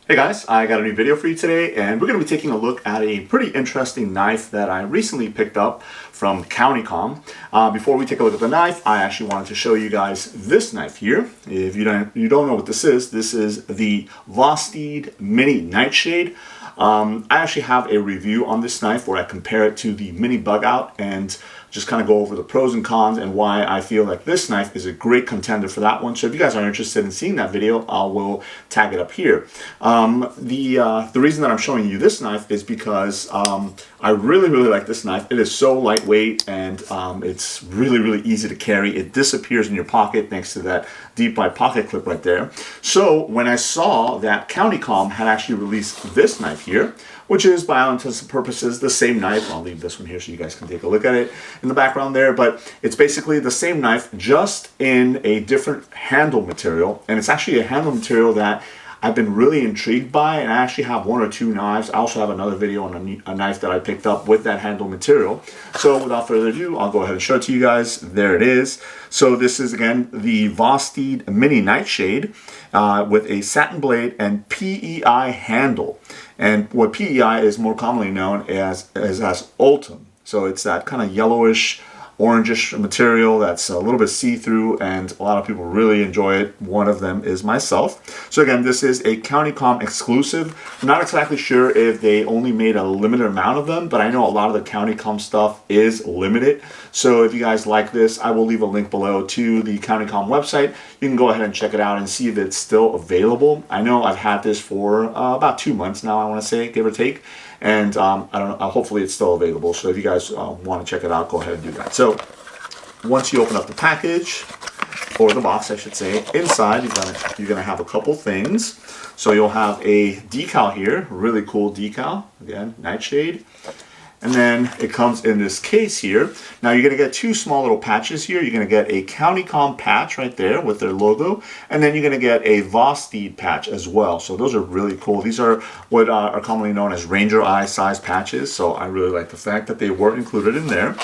Hey guys, I got a new video for you today, and we're going to be taking a look at a pretty interesting knife that I recently picked up from CountyComm. Before we take a look at the knife, I actually wanted to show you guys this knife here. If you don't know what this is the Vosteed Mini Nightshade. I actually have a review on this knife where I compare it to the Mini Bug Out and just kind of go over the pros and cons and why I feel like this knife is a great contender for that one. So if you guys are interested in seeing that video, I will tag it up here. The reason that I'm showing you this knife is because I really like this knife. It is so lightweight and it's really easy to carry. It disappears in your pocket thanks to that deep wide pocket clip right there. So when I saw that CountyComm had actually released this knife here, which is by all intents and purposes the same knife. I'll leave this one here so you guys can take a look at it in the background there, but it's basically the same knife just in a different handle material, and it's actually a handle material that I've been really intrigued by, and I actually have one or two knives. I also have another video on a knife that I picked up with that handle material. So without further ado, I'll go ahead and show it to you guys. There it is. So this is, again, the Vosteed Mini Nightshade with a satin blade and PEI handle. And what PEI is more commonly known as Ultem. So it's that kind of yellowish, orangish material that's a little bit see-through, and a lot of people really enjoy it. One of them is myself. So again, this is a CountyComm exclusive. I'm not exactly sure if they only made a limited amount of them, but I know a lot of the CountyComm stuff is limited. So if you guys like this, I will leave a link below to the CountyComm website. You can go ahead and check it out and see if it's still available. I know I've had this for about 2 months now, I want to say, give or take. And I don't know, hopefully it's still available. So if you guys want to check it out, go ahead and do that. So once you open up the package, or the box I should say, inside you're gonna have a couple things. So you'll have a decal here, really cool decal, again, Nightshade. And then it comes in this case here. Now you're going to get two small little patches here. You're going to get a CountyComm patch right there with their logo. And then you're going to get a Vosteed patch as well. So those are really cool. These are what are commonly known as Ranger Eye size patches. So I really like the fact that they were included in there.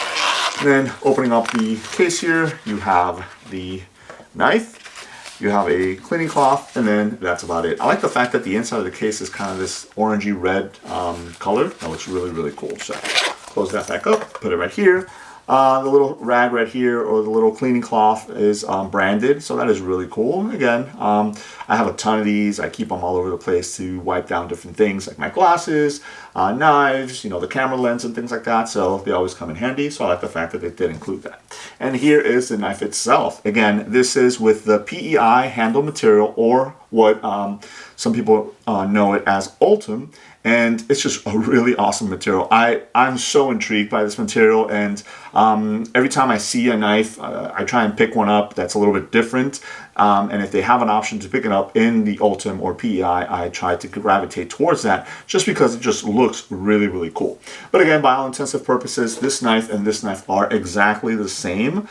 And then opening up the case here, you have the knife. You have a cleaning cloth, and then that's about it. I like the fact that the inside of the case is kind of this orangey red color. That looks really cool. So close that back up, put it right here. The little rag right here, or the little cleaning cloth, is branded, so that is really cool. Again, I have a ton of these. I keep them all over the place to wipe down different things like my glasses, knives, the camera lens and things like that, so they always come in handy. So I like the fact that they did include that. And here is the knife itself. Again, this is with the PEI handle material, or what some people know it as Ultem. And it's just a really awesome material. I'm so intrigued by this material, and every time I see a knife, I try and pick one up that's a little bit different. And if they have an option to pick it up in the Ultem or PEI, I try to gravitate towards that just because it just looks really cool. But again, by all intents and purposes, this knife and this knife are exactly the same.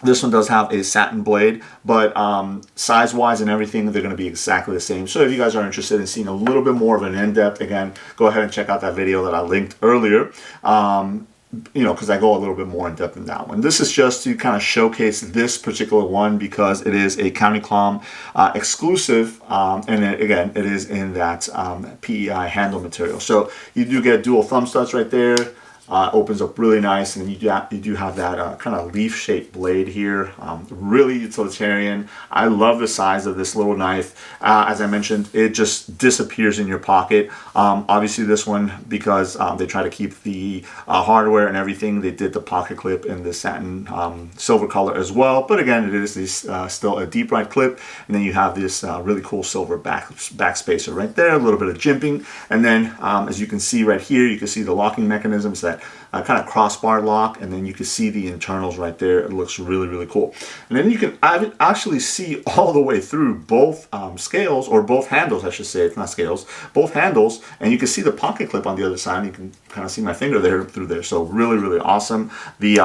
This one does have a satin blade, but size-wise and everything, they're going to be exactly the same. So if you guys are interested in seeing a little bit more of an in-depth, again, go ahead and check out that video that I linked earlier, because I go a little bit more in-depth in that one. This is just to kind of showcase this particular one because it is a CountyComm exclusive, and again, it is in that PEI handle material. So you do get dual thumb studs right there. Opens up really nice, and you do have that kind of leaf-shaped blade here. Really utilitarian. I love the size of this little knife. As I mentioned, it just disappears in your pocket. Obviously this one, because they try to keep the hardware and everything, they did the pocket clip in the satin silver color as well. But again, it is still a deep right clip, and then you have this really cool silver back spacer right there, a little bit of jimping, and then as you can see right here, you can see the locking mechanisms that kind of crossbar lock, and then you can see the internals right there. It looks really cool. And then you can actually see all the way through both scales, or both handles I should say, it's not scales, both handles, and you can see the pocket clip on the other side. You can kind of see my finger there through there. So really awesome. The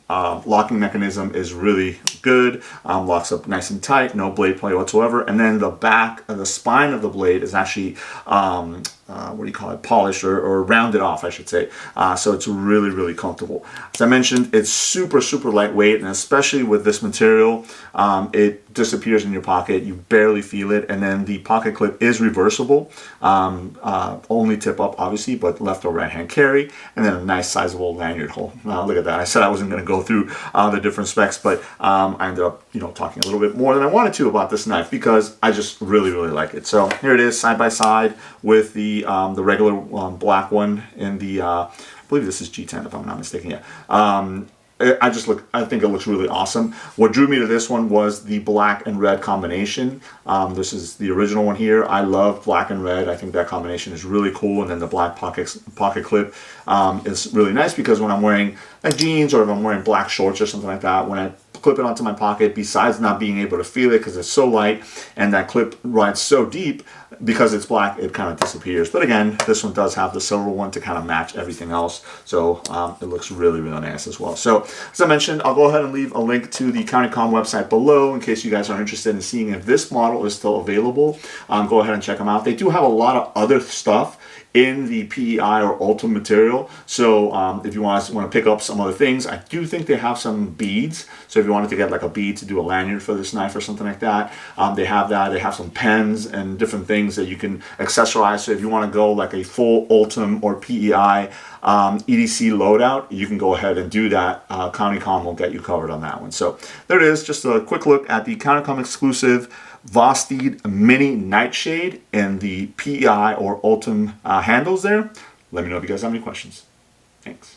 locking mechanism is really good, locks up nice and tight, no blade play whatsoever. And then the back, the spine of the blade is actually polished or rounded off, I should say. So it's really really, really comfortable. As I mentioned, it's super, super lightweight, and especially with this material, it disappears in your pocket. You barely feel it, and then the pocket clip is reversible. Only tip up, obviously, but left or right hand carry, and then a nice sizable lanyard hole. Look at that. I said I wasn't going to go through the different specs, but I ended up, talking a little bit more than I wanted to about this knife because I just really, really like it. So here it is, side by side with the regular black one in the, I believe this is G10 if I'm not mistaken. Yeah. I think it looks really awesome. What drew me to this one was the black and red combination. This is the original one here. I love black and red. I think that combination is really cool. And then the black pocket clip is really nice because when I'm wearing jeans or if I'm wearing black shorts or something like that, when I clip it onto my pocket, besides not being able to feel it because it's so light and that clip rides so deep, because it's black, it kind of disappears. But again, this one does have the silver one to kind of match everything else. So it looks really, really nice as well. So as I mentioned, I'll go ahead and leave a link to the CountyComm website below in case you guys are interested in seeing if this model is still available. Go ahead and check them out. They do have a lot of other stuff in the PEI or Ultem material. So if you want to pick up some other things, I do think they have some beads. So if you wanted to get like a bead to do a lanyard for this knife or something like that, they have that. They have some pens and different things that you can accessorize. So if you want to go like a full Ultem or PEI EDC loadout, you can go ahead and do that. CountyComm will get you covered on that one. So there it is, just a quick look at the CountyComm exclusive Vosteed Mini Nightshade and the PEI or Ultem handles there. Let me know if you guys have any questions. Thanks.